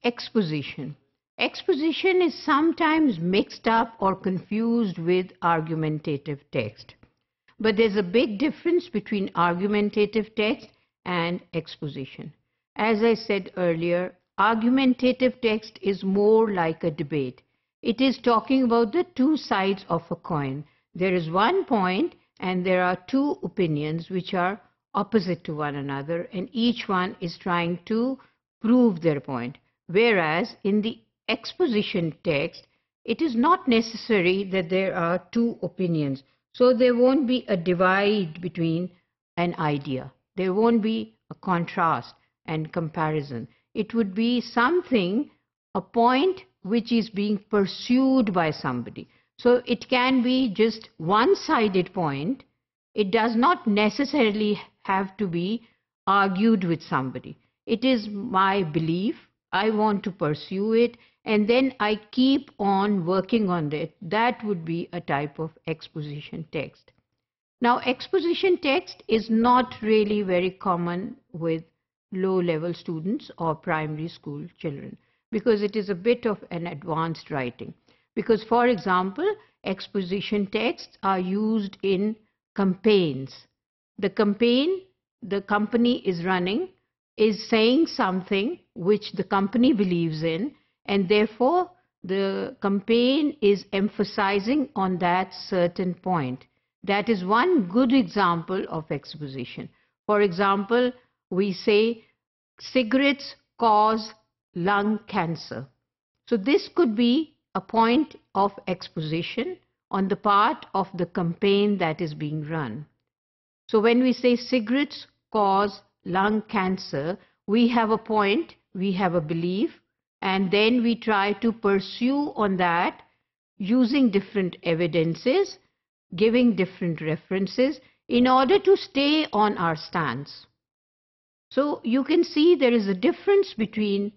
exposition. Exposition is sometimes mixed up or confused with argumentative text. But there's a big difference between argumentative text and exposition. As I said earlier, argumentative text is more like a debate. It is talking about the two sides of a coin. There is one point and there are two opinions which are opposite to one another, and each one is trying to prove their point. Whereas in the exposition text, it is not necessary that there are two opinions. So there won't be a divide between an idea. There won't be a contrast and comparison. It would be something, a point which is being pursued by somebody. So it can be just one-sided point. It does not necessarily have to be argued with somebody. It is my belief, I want to pursue it, and then I keep on working on it. That would be a type of exposition text. Now, exposition text is not really very common with low-level students or primary school children, because it is a bit of an advanced writing. Because, for example, exposition texts are used in campaigns. The campaign the company is running is saying something which the company believes in, and therefore the campaign is emphasizing on that certain point. That is one good example of exposition. For example, we say cigarettes cause lung cancer. So this could be a point of exposition on the part of the campaign that is being run. So when we say cigarettes cause lung cancer, we have a point, we have a belief, and then we try to pursue on that using different evidences, giving different references in order to stay on our stance. So you can see there is a difference between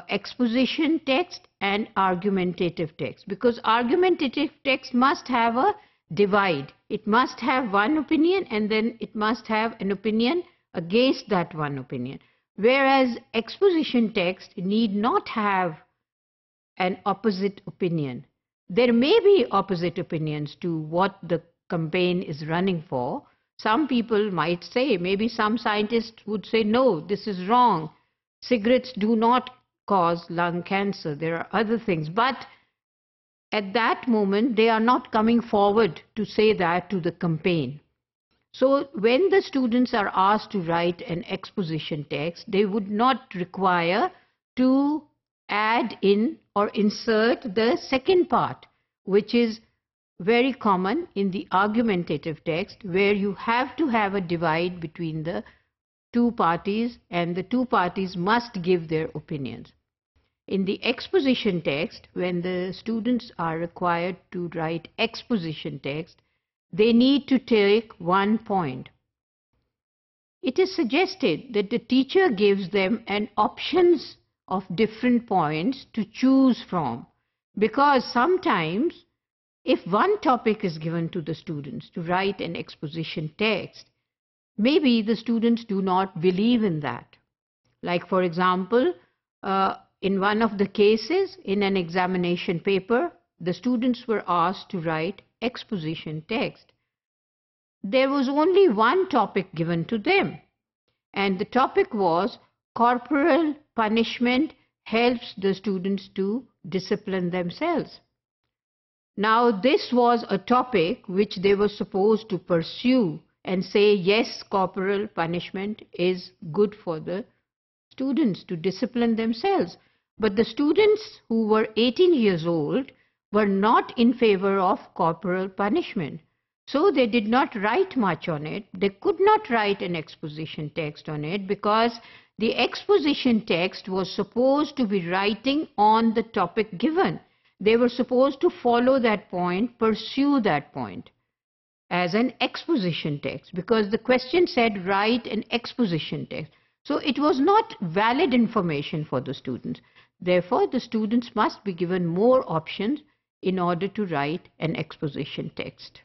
exposition text and argumentative text, because argumentative text must have a divide. It must have one opinion and then it must have an opinion against that one opinion. Whereas exposition text need not have an opposite opinion. There may be opposite opinions to what the campaign is running for. Some people might say, maybe some scientists would say, no, this is wrong. Cigarettes do not cause lung cancer. There are other things. But at that moment, they are not coming forward to say that to the campaign. So when the students are asked to write an exposition text, they would not require to add in or insert the second part, which is very common in the argumentative text, where you have to have a divide between the two parties and the two parties must give their opinions. In the exposition text, when the students are required to write exposition text, they need to take one point. It is suggested that the teacher gives them an options of different points to choose from, because sometimes if one topic is given to the students to write an exposition text, maybe the students do not believe in that. Like, for example, in one of the cases in an examination paper, the students were asked to write exposition text. There was only one topic given to them, and the topic was corporal punishment helps the students to discipline themselves. Now, this was a topic which they were supposed to pursue and say, yes, corporal punishment is good for the students to discipline themselves. But the students who were 18 years old were not in favor of corporal punishment. So they did not write much on it. They could not write an exposition text on it because the exposition text was supposed to be writing on the topic given. They were supposed to follow that point, pursue that point as an exposition text, because the question said write an exposition text. So it was not valid information for the students. Therefore, the students must be given more options in order to write an exposition text.